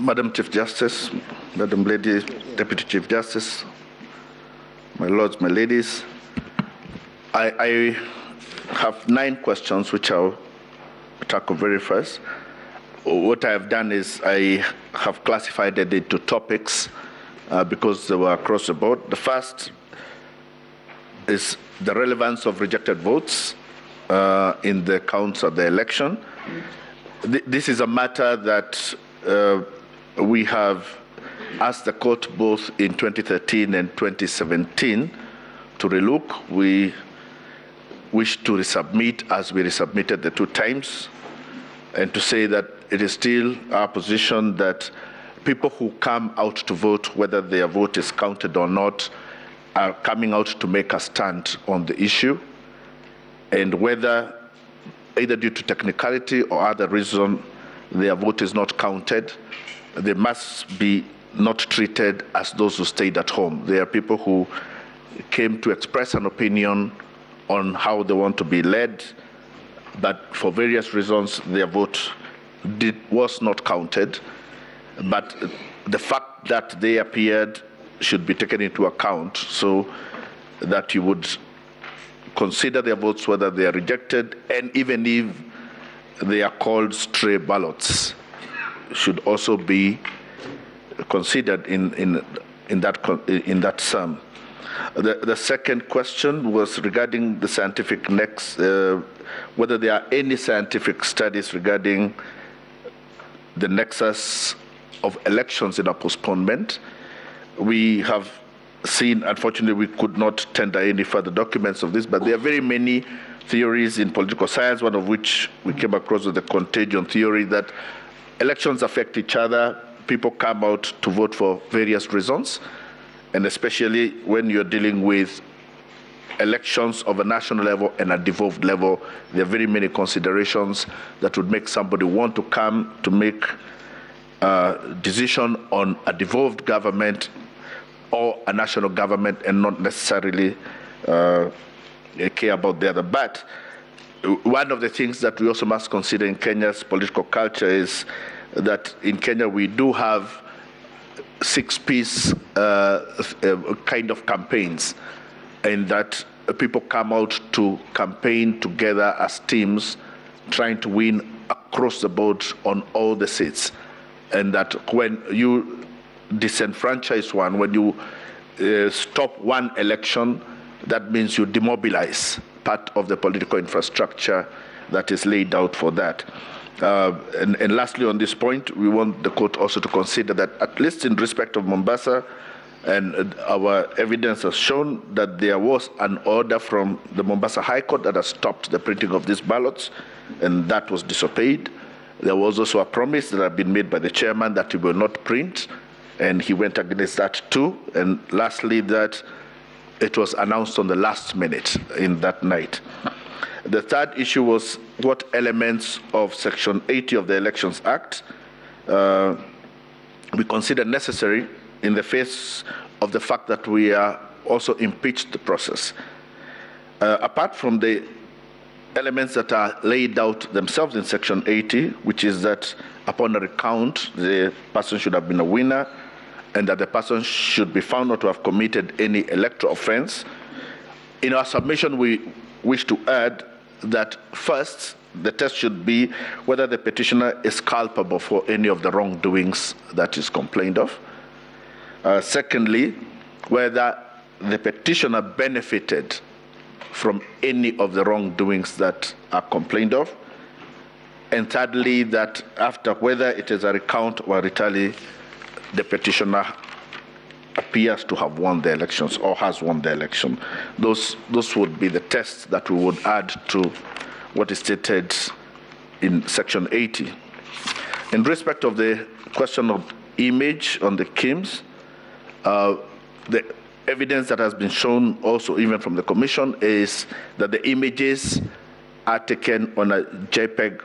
Madam Chief Justice, Madam Lady Deputy Chief Justice, my lords, my ladies, I have 9 questions which I'll tackle very first. What I have done is I have classified it into topics because they were across the board. The first is the relevance of rejected votes in the counts of the election. This is a matter that we have asked the court both in 2013 and 2017 to relook. We wish to resubmit as we resubmitted the 2 times, and to say that it is still our position that people who come out to vote, whether their vote is counted or not, are coming out to make a stand on the issue, and whether either due to technicality or other reason their vote is not counted, they must be not treated as those who stayed at home. They are people who came to express an opinion on how they want to be led, but for various reasons their vote was not counted. But the fact that they appeared should be taken into account, so that you would consider their votes whether they are rejected, and even if they are called stray ballots, should also be considered in that sum. The second question was regarding the scientific whether there are any scientific studies regarding the nexus of elections in a postponement. We have seen, unfortunately, we could not tender any further documents of this, but there are very many theories in political science, one of which we came across with the contagion theory, that elections affect each other. People come out to vote for various reasons, and especially when you're dealing with elections of a national level and a devolved level, there are very many considerations that would make somebody want to come to make a decision on a devolved government or a national government and not necessarily care about the other. But one of the things that we also must consider in Kenya's political culture is that in Kenya we do have 6-piece kind of campaigns, and that people come out to campaign together as teams, trying to win across the board on all the seats. And that when you disenfranchise one, when you stop one election, that means you demobilize part of the political infrastructure that is laid out for that. And lastly, on this point, we want the court also to consider that, at least in respect of Mombasa, and our evidence has shown that there was an order from the Mombasa High Court that has stopped the printing of these ballots, and that was disobeyed. There was also a promise that had been made by the chairman that he will not print, and he went against that too. And lastly, that it was announced on the last minute in that night. The third issue was what elements of Section 80 of the Elections Act we consider necessary in the face of the fact that we are also impeached the process. Apart from the elements that are laid out themselves in Section 80, which is that upon a recount, the person should have been a winner, and that the person should be found not to have committed any electoral offense. In our submission, we wish to add that first, the test should be whether the petitioner is culpable for any of the wrongdoings that is complained of. Secondly, whether the petitioner benefited from any of the wrongdoings that are complained of. And thirdly, that after, whether it is a recount or a retally, the petitioner appears to have won the elections or has won the election. Those would be the tests that we would add to what is stated in Section 80. In respect of the question of image on the KIMS, the evidence that has been shown also even from the Commission is that the images are taken on a JPEG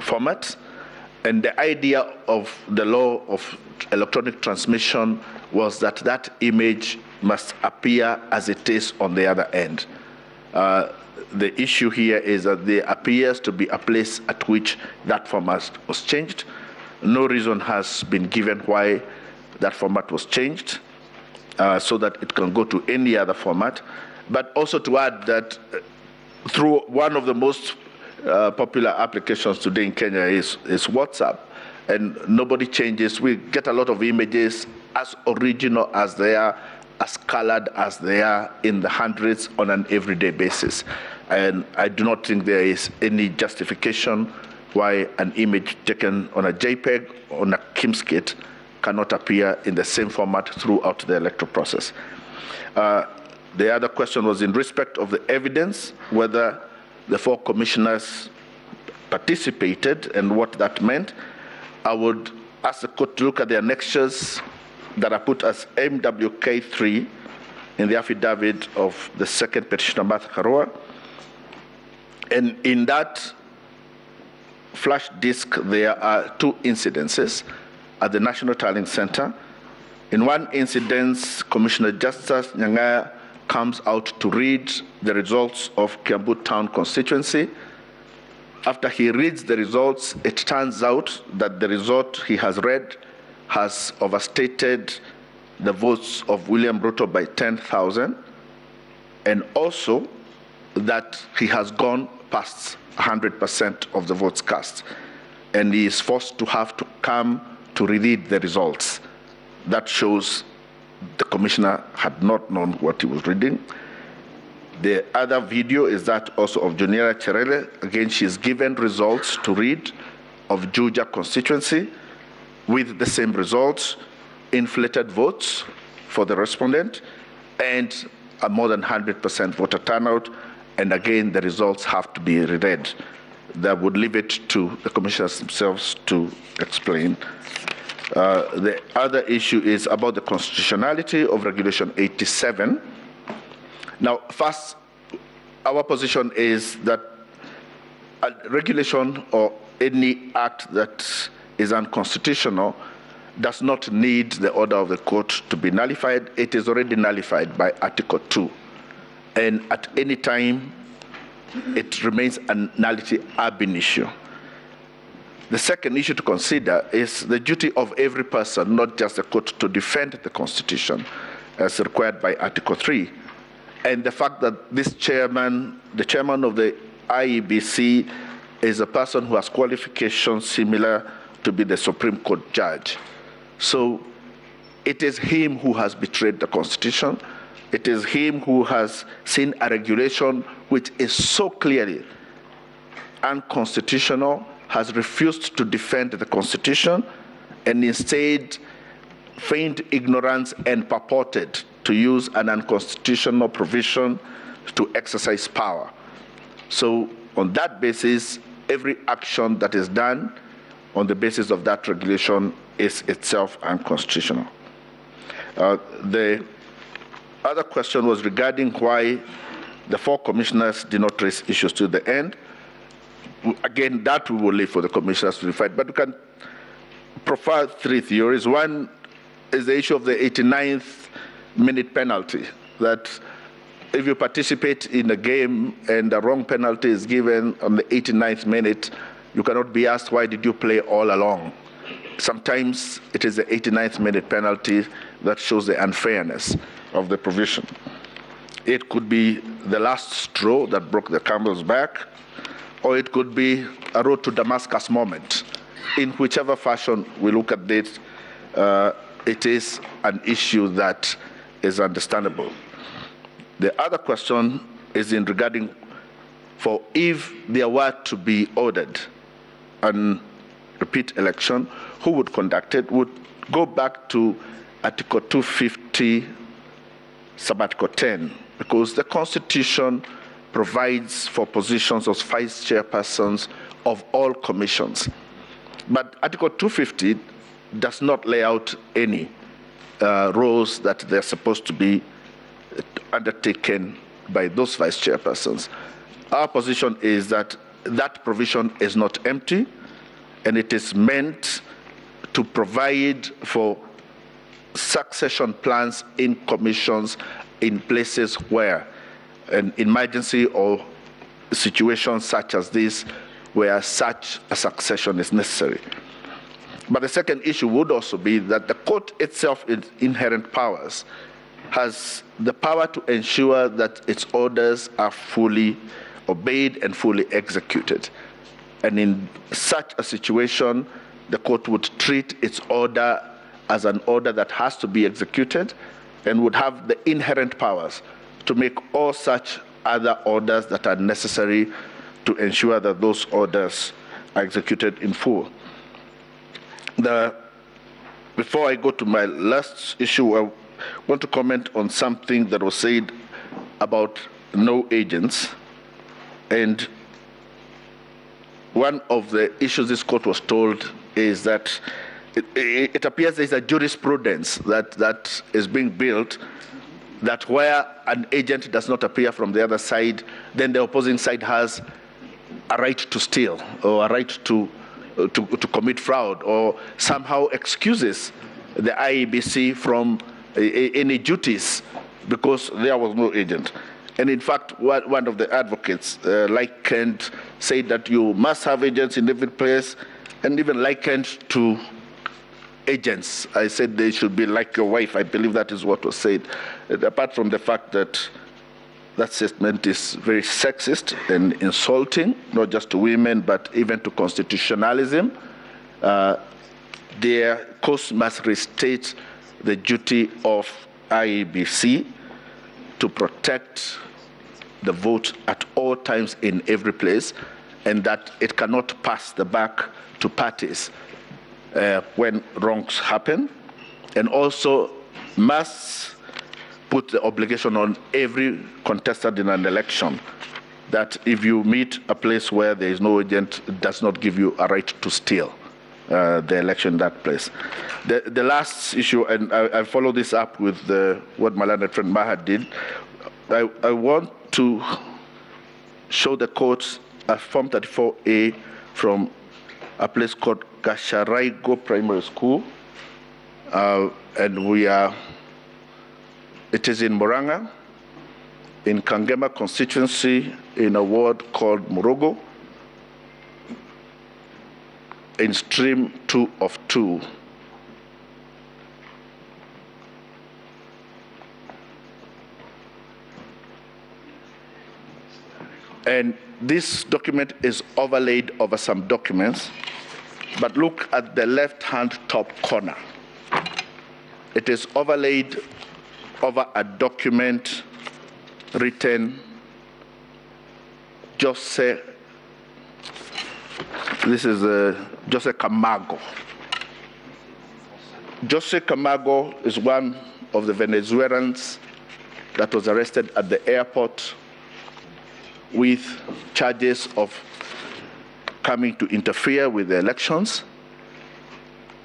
format, and the idea of the law of electronic transmission was that that image must appear as it is on the other end. The issue here is that there appears to be a place at which that format was changed, No reason has been given why that format was changed so that it can go to any other format. But also to add that through one of the most popular applications today in Kenya is WhatsApp, and nobody changes. We get a lot of images as original as they are, as colored as they are, in the hundreds on an everyday basis. And I do not think there is any justification why an image taken on a JPEG, on a KIMS-kit, cannot appear in the same format throughout the electoral process. The other question was in respect of the evidence, whether the 4 commissioners participated and what that meant. I would ask the court to look at the annexures that are put as MWK3 in the affidavit of the second petitioner, Martha Karua. And in that flash disk, there are 2 incidences at the National Tallying Center. In one incident, Commissioner Justice Nyang'aya comes out to read the results of Kiambu Town constituency. After he reads the results, it turns out that the result he has read has overstated the votes of William Ruto by 10,000, and also that he has gone past 100% of the votes cast, and he is forced to have to come to reread the results. That shows the commissioner had not known what he was reading. The other video is that also of Juniera Cherele. Again, she's given results to read of Juja constituency with the same results, inflated votes for the respondent, and a more than 100% voter turnout. And again, the results have to be reread. That would leave it to the commissioners themselves to explain. The other issue is about the constitutionality of Regulation 87. Now, first, our position is that a regulation or any act that is unconstitutional does not need the order of the court to be nullified. It is already nullified by Article 2. And at any time, it remains a nullity ab initio. The second issue to consider is the duty of every person, not just the court, to defend the Constitution as required by Article 3. And the fact that this chairman, the chairman of the IEBC, is a person who has qualifications similar to be the Supreme Court judge. So it is him who has betrayed the Constitution. It is him who has seen a regulation which is so clearly unconstitutional, has refused to defend the Constitution, and instead feigned ignorance and purported to use an unconstitutional provision to exercise power. So on that basis, every action that is done on the basis of that regulation is itself unconstitutional. The other question was regarding why the 4 commissioners did not raise issues to the end. Again, that we will leave for the commissioners to decide, but we can profile 3 theories. One is the issue of the 89th minute penalty, that if you participate in a game and the wrong penalty is given on the 89th minute, you cannot be asked, why did you play all along? Sometimes it is the 89th minute penalty that shows the unfairness of the provision. It could be the last straw that broke the camel's back, or it could be a road to Damascus moment. In whichever fashion we look at it, it is an issue that is understandable. The other question is in regarding for if there were to be ordered an repeat election, who would conduct it? Would go back to Article 250, Sub-Article 10, because the Constitution provides for positions of vice chairpersons of all commissions. But Article 250 does not lay out any roles that they're supposed to be undertaken by those vice chairpersons. Our position is that that provision is not empty, and it is meant to provide for succession plans in commissions in places where an emergency or situations such as this, where such a succession is necessary. But the second issue would also be that the court itself, its inherent powers, has the power to ensure that its orders are fully obeyed and fully executed. And in such a situation, the court would treat its order as an order that has to be executed and would have the inherent powers to make all such other orders that are necessary to ensure that those orders are executed in full. Before I go to my last issue, I want to comment on something that was said about no agents. And one of the issues this court was told is that it appears there's a jurisprudence that is being built that where an agent does not appear from the other side, then the opposing side has a right to steal or a right to commit fraud, or somehow excuses the IEBC from any duties because there was no agent. And in fact, one of the advocates likened, said that you must have agents in every place, and even likened to agents. I said they should be like your wife. I believe that is what was said. Apart from the fact that that statement is very sexist and insulting, not just to women, but even to constitutionalism. Their courts must restate the duty of IEBC to protect the vote at all times in every place, and that it cannot pass the buck to parties when wrongs happen, and also must put the obligation on every contestant in an election that if you meet a place where there is no agent, it does not give you a right to steal the election in that place. The last issue, and I follow this up with what my learned friend Maha did, I want to show the courts a Form 34A from a place called Gasharaigo Primary School, and it is in Muranga, in Kangema constituency, in a ward called Murogo, in stream 2 of 2. And this document is overlaid over some documents, but look at the left-hand top corner. It is overlaid over a document written Jose Camargo. Jose Camargo is one of the Venezuelans that was arrested at the airport with charges of coming to interfere with the elections.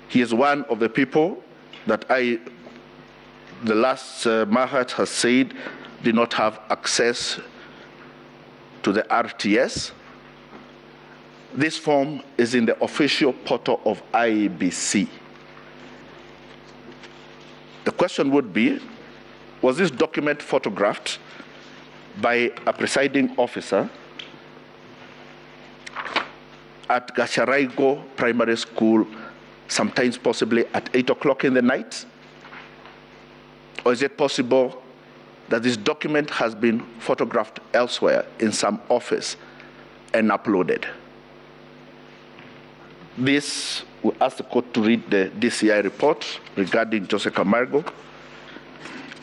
He is one of the people that the last Mahat has said did not have access to the RTS. This form is in the official portal of IEBC. The question would be, was this document photographed by a presiding officer at Gasharaigo Primary School, sometimes possibly at 8 o'clock in the night? Or is it possible that this document has been photographed elsewhere in some office and uploaded? This will ask the court to read the DCI report regarding Jose Camargo.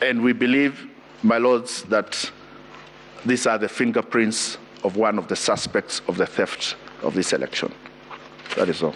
And we believe, my lords, that these are the fingerprints of one of the suspects of the theft of this election. That is all.